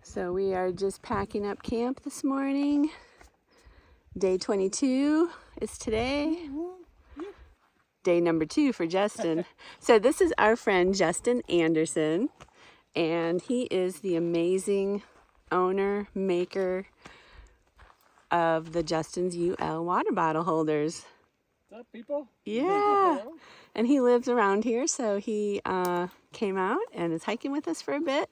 So we are just packing up camp this morning. Day 22 is today. Day number 2 for Justin. So this is our friend Justin Anderson, and he is the amazing owner, maker of the Justin's UL water bottle holders. What's up, people? Yeah. And he lives around here, so he came out and is hiking with us for a bit.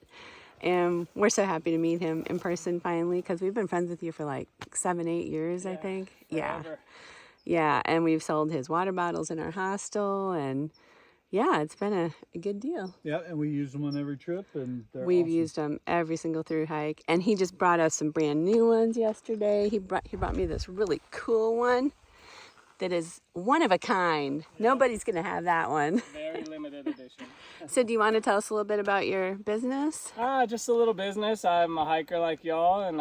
And we're so happy to meet him in person finally, because we've been friends with you for like 7-8 years, I think. Forever. Yeah, and we've sold his water bottles in our hostel, and yeah, it's been a good deal. Yeah, and we use them on every trip, and We've used them every single through hike, and he just brought us some brand new ones yesterday. He brought me this really cool one that is one of a kind. Yeah. Nobody's gonna have that one. Very limited edition. So do you want to tell us a little bit about your business? Just a little business. I'm a hiker like y'all, and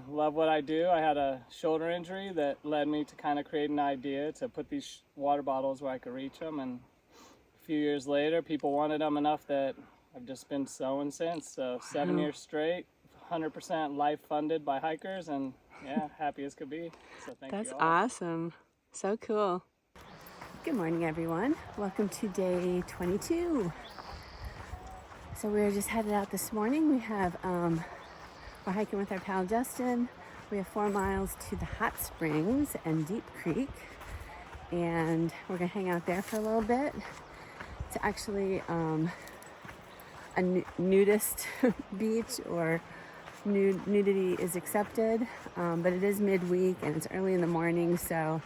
love what I do. I had a shoulder injury that led me to kind of create an idea to put these water bottles where I could reach them, and a few years later people wanted them enough that I've just been sewing since. So 7 years straight, 100% life funded by hikers, and yeah, happy as could be. So thank you all. That's awesome. So cool. Good morning, everyone. Welcome to day 22. So we're just headed out this morning. We're hiking with our pal Justin. We have 4 miles to the hot springs and Deep Creek, and we're gonna hang out there for a little bit. It's actually a nudist beach, or nudity is accepted, but it is midweek and it's early in the morning, so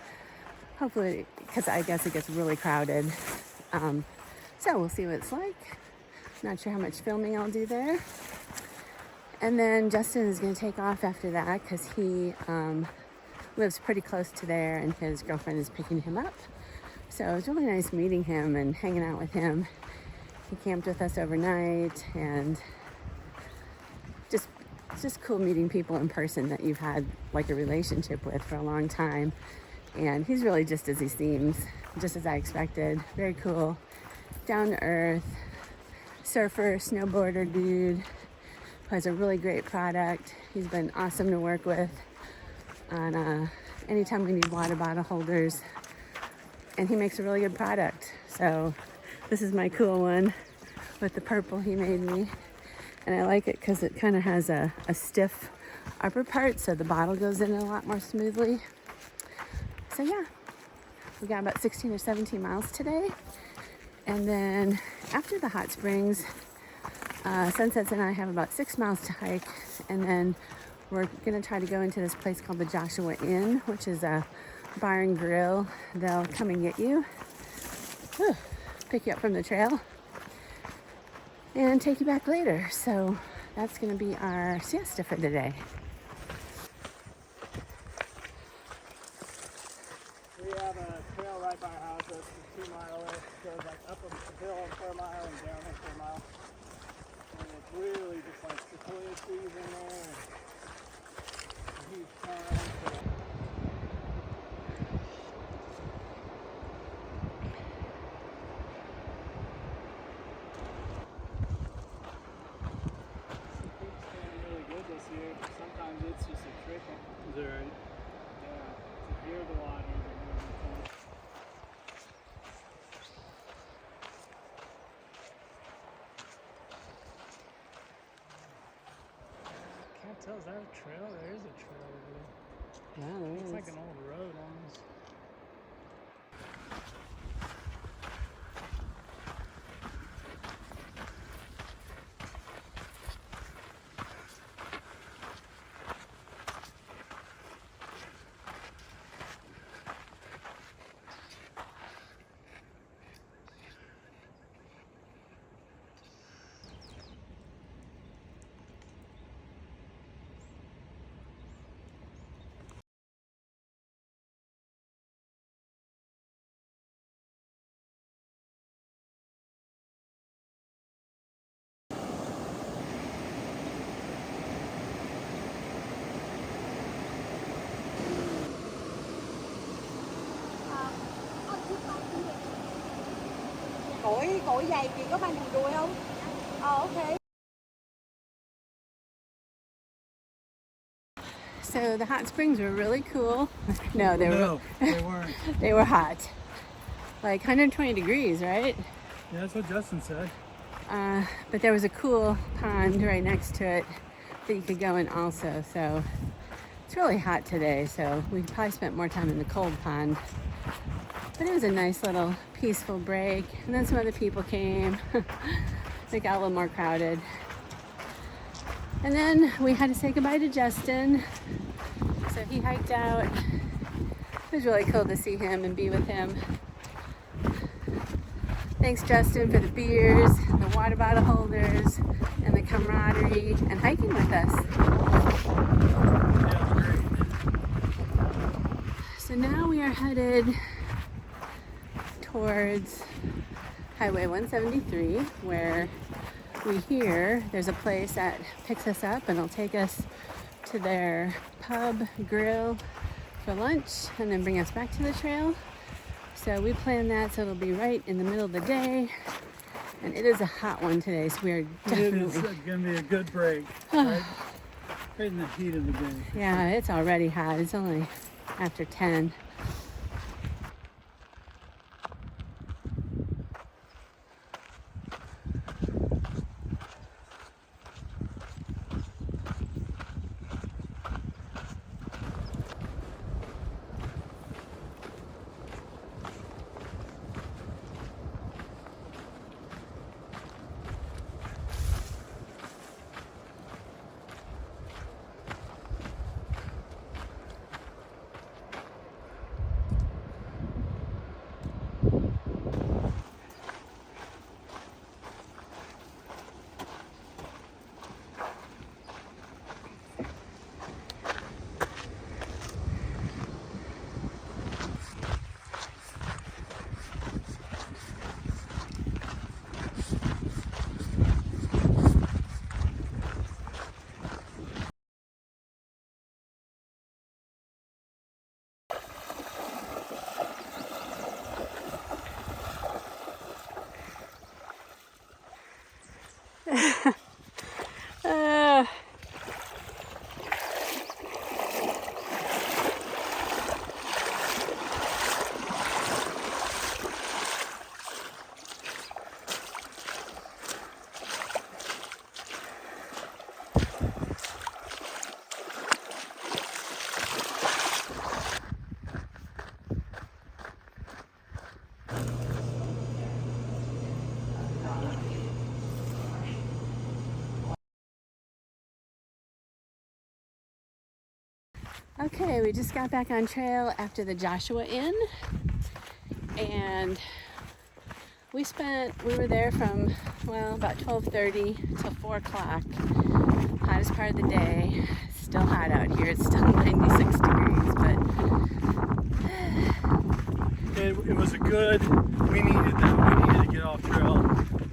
hopefully, because I guess it gets really crowded. So we'll see what it's like. Not sure how much filming I'll do there. And then Justin is going to take off after that, because he lives pretty close to there, and his girlfriend is picking him up. So it was really nice meeting him and hanging out with him. He camped with us overnight, and it's just cool meeting people in person that you've had like a relationship with for a long time. And he's really just as he seems, just as I expected. Very cool, down to earth, surfer, snowboarder dude who has a really great product. He's been awesome to work with on anytime we need water bottle holders, and he makes a really good product. So this is my cool one with the purple he made me, and I like it because it kind of has a stiff upper part, so the bottle goes in a lot more smoothly. So yeah, we got about 16 or 17 miles today. And then after the hot springs, Sunsets and I have about 6 miles to hike. And then we're gonna try to go into this place called the Joshua Inn, which is a bar and grill. They'll come and get you, pick you up from the trail, and take you back later. So that's gonna be our siesta for the day. We have a trail right by our house that's 2 miles away. It goes like up a hill for a mile and down it for a mile. And it's really just like sequoia trees in there, and a huge pond. It's been really good this year. Sometimes it's just a trickle. Is that right? Yeah. To hear the water is a really fun. Can't tell, is that a trail? There is a trail over there. Yeah, there is. It's like an old road almost. Cội giày chị có mang quần đùi không? Ok. So the hot springs were really cool. No, they No, they weren't. they were hot. Like 120 degrees, right? Yeah, that's what Justin said. But there was a cool pond right next to it that you could go in also. So it's really hot today, so we probably spent more time in the cold pond. But it was a nice little peaceful break. And then some other people came. It got a little more crowded. And then we had to say goodbye to Justin. So he hiked out. It was really cool to see him and be with him. Thanks, Justin, for the beers, the water bottle holders, and the camaraderie, and hiking with us. Yeah, great. So now we are headed towards Highway 173, where we hear there's a place that picks us up and will take us to their pub grill for lunch and then bring us back to the trail. So we planned that so it'll be right in the middle of the day. And it is a hot one today, so we are It definitely... is going to be a good break. Right in the heat of the day. Yeah, it's already hot. It's only after 10. Okay, we just got back on trail after the Joshua Inn, and we were there from, well, about 12:30 till 4 o'clock. Hottest part of the day. Still hot out here. It's still 96 degrees, but It was a good, we needed that. We needed to get off trail.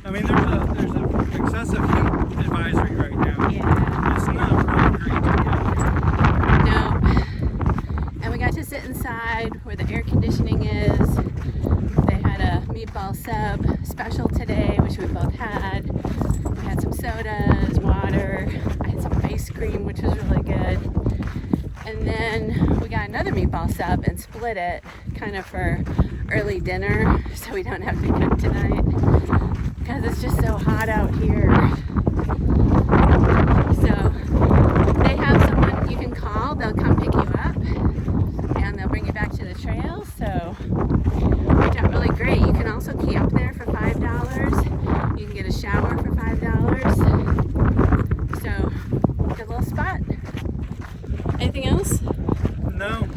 I mean, there's an excessive heat advisory right now. yeah. It's not really great to get out here. No. And we got to sit inside where the air conditioning is. They had a meatball sub special today, which we both had. We had some sodas, water. I had some ice cream, which was really good. And then we got another meatball sub and split it kind of for early dinner so we don't have to cook tonight because it's just so hot out here. So they have someone you can call. They'll come pick you up and they'll bring you back to the trail. So worked out really great. You can also camp there for $5. You can get a shower for $5. So good little spot. Anything else? No.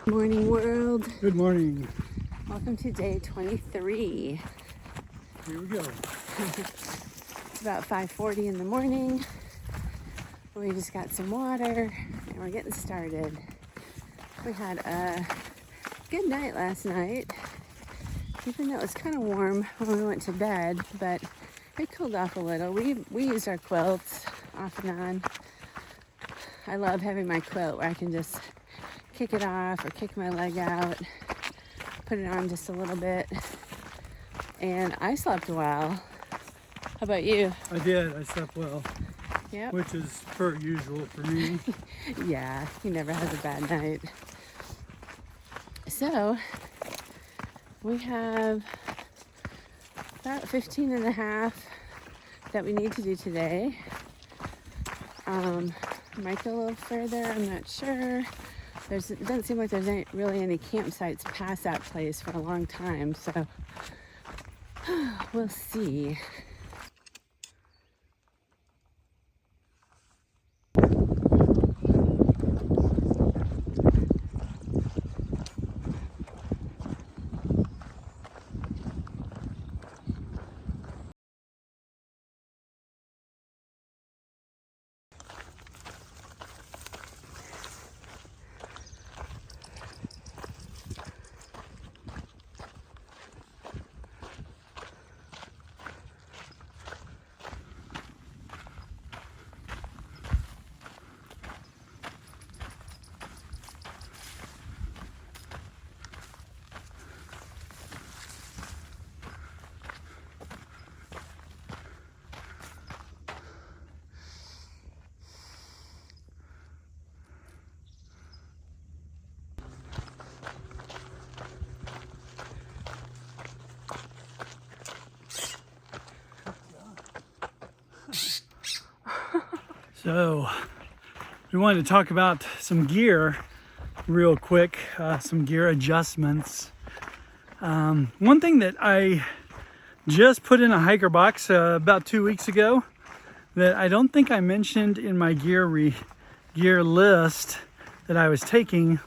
Morning world. Good morning. Welcome to day 23. Here we go. It's about 5:40 in the morning. We just got some water and we're getting started. We had a good night last night, even though it was kind of warm when we went to bed, but it cooled off a little. We used our quilts off and on. I love having my quilt where I can just kick it off or kick my leg out, put it on just a little bit, and I slept well. How about you? I did. I slept well, Yep. which is per usual for me. Yeah, he never has a bad night. So we have about 15 and a half that we need to do today. Might go a little further, I'm not sure. It doesn't seem like there's really any campsites past that place for a long time, so we'll see. So we wanted to talk about some gear real quick, some gear adjustments. One thing that I just put in a hiker box about 2 weeks ago that I don't think I mentioned in my gear list that I was taking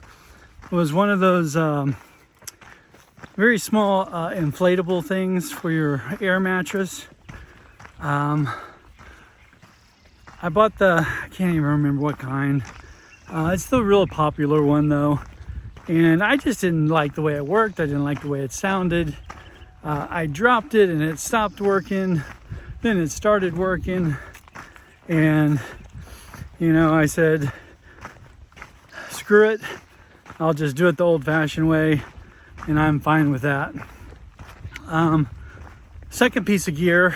was one of those very small inflatable things for your air mattress. I bought I can't even remember what kind. It's the real popular one though. And I just didn't like the way it worked. I didn't like the way it sounded. I dropped it and it stopped working. Then it started working. And, you know, I said, screw it. I'll just do it the old-fashioned way. And I'm fine with that. Second piece of gear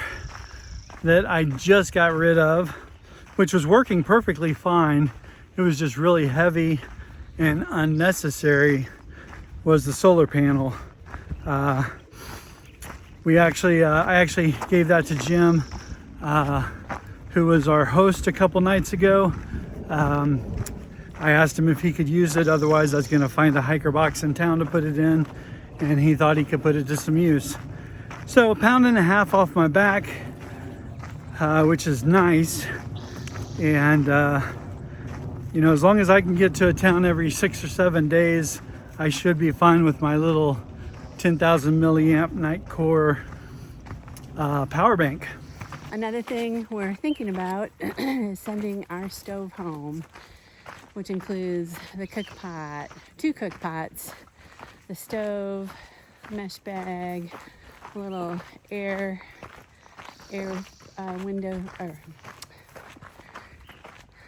that I just got rid of, which was working perfectly fine. It was just really heavy and unnecessary, was the solar panel. I actually gave that to Jim, who was our host a couple nights ago. I asked him if he could use it, otherwise I was gonna find a hiker box in town to put it in, and he thought he could put it to some use. So 1.5 pounds off my back, which is nice. And you know, as long as I can get to a town every 6 or 7 days, I should be fine with my little 10,000 milliamp night core power bank. Another thing we're thinking about is sending our stove home, which includes the cook pot, 2 cook pots, the stove, mesh bag, a little air window or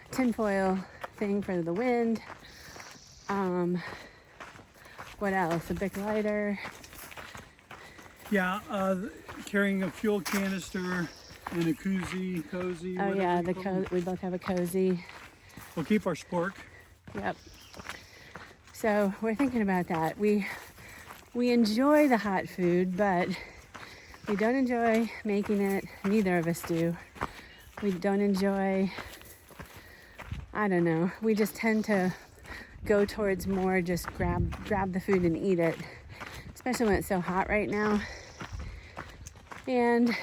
tinfoil thing for the wind. What else? A big lighter. Yeah, carrying a fuel canister and a cozy. Oh yeah, we both have a cozy. We'll keep our spork. Yep. So we're thinking about that. We enjoy the hot food, but we don't enjoy making it. Neither of us do. We don't enjoy, I don't know, we just tend to go towards more just grab the food and eat it, especially when it's so hot right now. And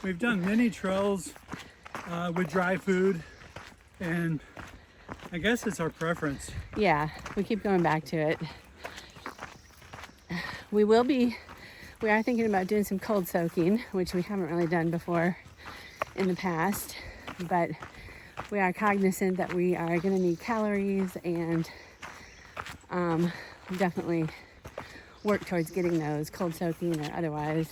we've done many trails with dry food, and I guess it's our preference. Yeah, we keep going back to it. We are thinking about doing some cold soaking, which we haven't really done before in the past, but we are cognizant that we are going to need calories and definitely work towards getting those cold soaking or otherwise.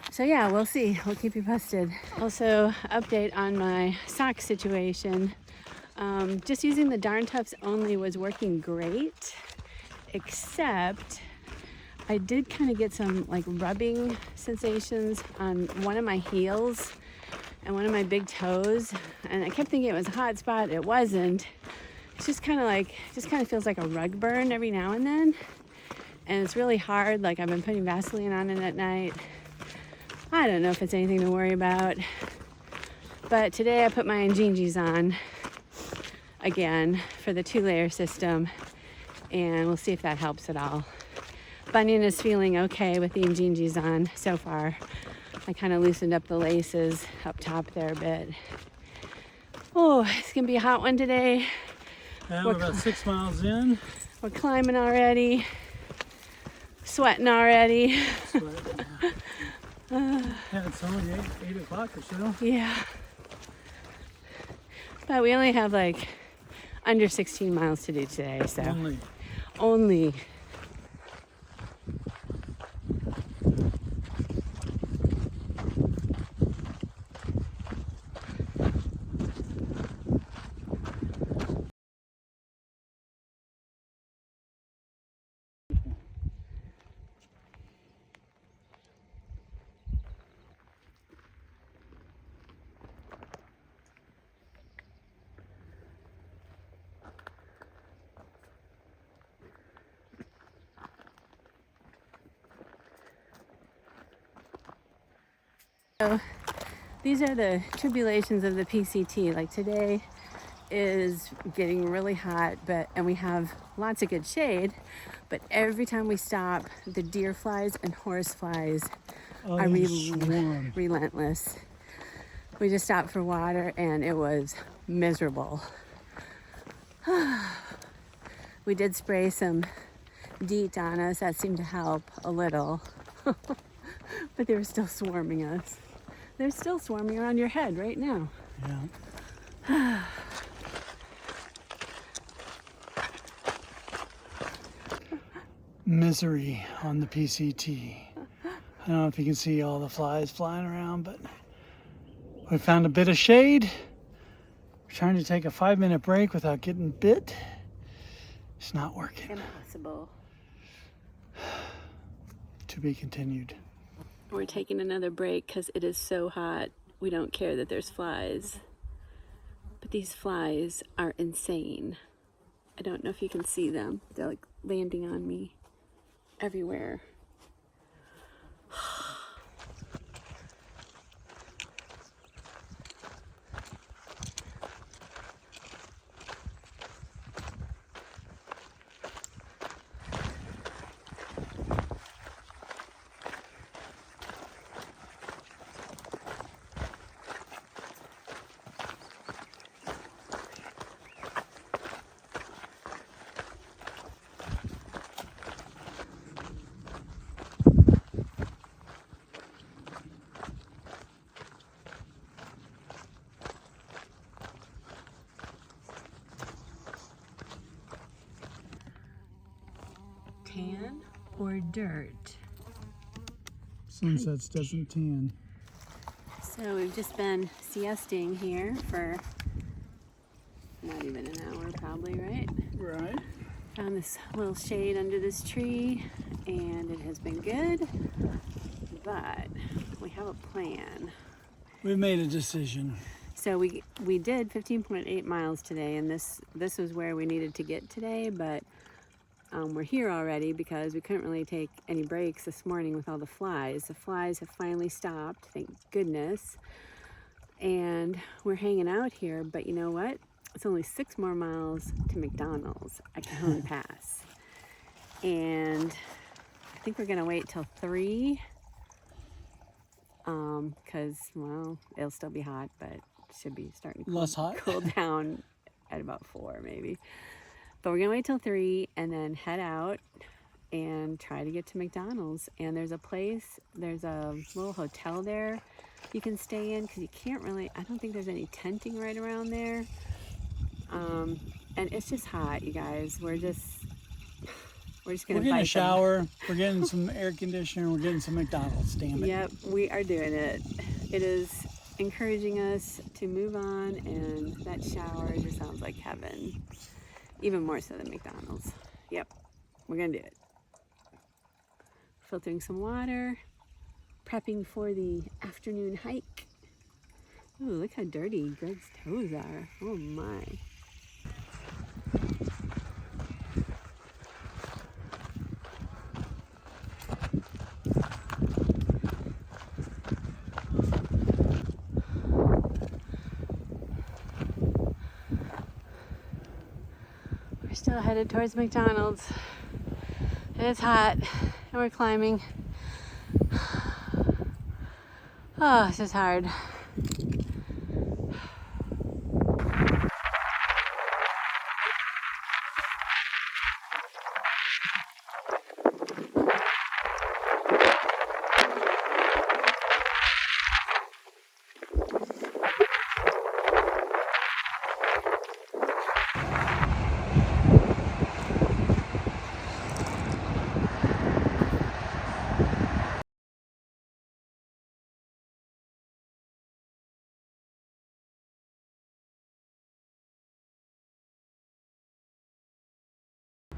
So yeah, we'll see. We'll keep you posted. Also, update on my sock situation. Just using the Darn Toughs only was working great, except I did kind of get some like rubbing sensations on one of my heels and one of my big toes, and I kept thinking it was a hot spot. It wasn't. It's just kind of feels like a rug burn every now and then, and it's really hard. Like I've been putting Vaseline on it at night. I don't know if it's anything to worry about, but today I put my Injinjis on again for the 2-layer system, and we'll see if that helps at all. Bunyan is feeling okay with the Injinjis on so far. I kind of loosened up the laces up top there a bit. Oh, it's gonna be a hot one today. Yeah, we're about 6 miles in. We're climbing already, sweating already. Yeah, it's only 8 o'clock or so. Yeah. But we only have like under 16 miles to do today, so. Only. So these are the tribulations of the PCT. Like today is getting really hot, and we have lots of good shade, but every time we stop, the deer flies and horse flies are relentless. We just stopped for water and it was miserable. We did spray some DEET on us. That seemed to help a little. But they were still swarming us. They're still swarming around your head right now. Yeah. Misery on the PCT. I don't know if you can see all the flies flying around, but we found a bit of shade. We're trying to take a 5-minute break without getting bit. It's not working. Impossible. To be continued. We're taking another break because it is so hot. We don't care that there's flies. But these flies are insane. I don't know if you can see them. They're like landing on me everywhere. Tan or dirt? Sunsets doesn't tan. So we've just been siesting here for not even an hour probably, right? Right. Found this little shade under this tree and it has been good, but we have a plan. We made a decision. So we did 15.8 miles today, and this was where we needed to get today, but we're here already because we couldn't really take any breaks this morning with all the flies. The flies have finally stopped, thank goodness, and we're hanging out here, but you know what? It's only 6 more miles to McDonald's at Cajon Pass, and I think we're gonna wait till 3 because, well, it'll still be hot, but it should be starting to Less hot? cool down at about 4 maybe. But we're gonna wait till 3 and then head out and try to get to McDonald's. And there's a little hotel there you can stay in, because you can't really, I don't think there's any tenting right around there. And it's just hot, you guys. We're just gonna getting a fight shower, we're getting some air conditioner, we're getting some McDonald's, damn it. Yep, we are doing it. It is encouraging us to move on, and that shower just sounds like heaven. Even more so than McDonald's. Yep, we're gonna do it. Filtering some water, prepping for the afternoon hike. Ooh, look how dirty Greg's toes are. Oh my. We're still headed towards McDonald's. It's hot and we're climbing. Oh, this is hard.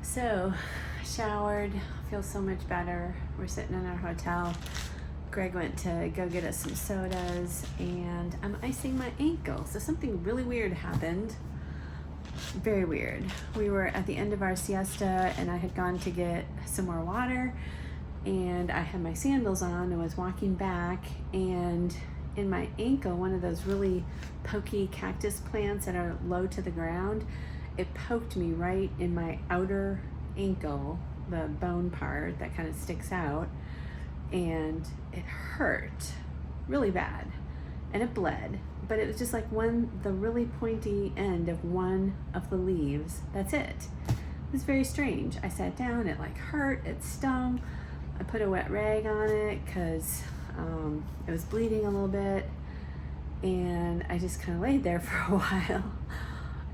So, showered, feel so much better. We're sitting in our hotel. Greg went to go get us some sodas, and I'm icing my ankle. So something really weird happened. Very weird. We were at the end of our siesta, and I had gone to get some more water, and I had my sandals on and was walking back, and in my ankle, one of those really pokey cactus plants that are low to the ground, it poked me right in my outer ankle, the bone part that kind of sticks out, and it hurt really bad, and it bled, but it was just like the really pointy end of one of the leaves. That's it. It was very strange. I sat down, it like hurt, it stung. I put a wet rag on it because it was bleeding a little bit, and I just kind of laid there for a while.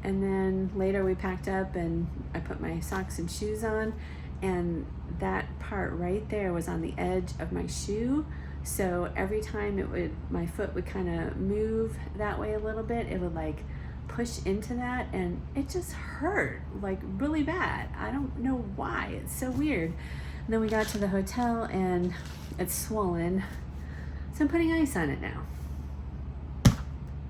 And then later we packed up and I put my socks and shoes on, and that part right there was on the edge of my shoe. So every time my foot would kind of move that way a little bit, it would like push into that, and it just hurt like really bad. I don't know why, it's so weird. And then we got to the hotel and it's swollen. So I'm putting ice on it now.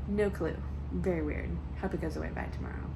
No clue. Very weird. Hope it goes away by tomorrow.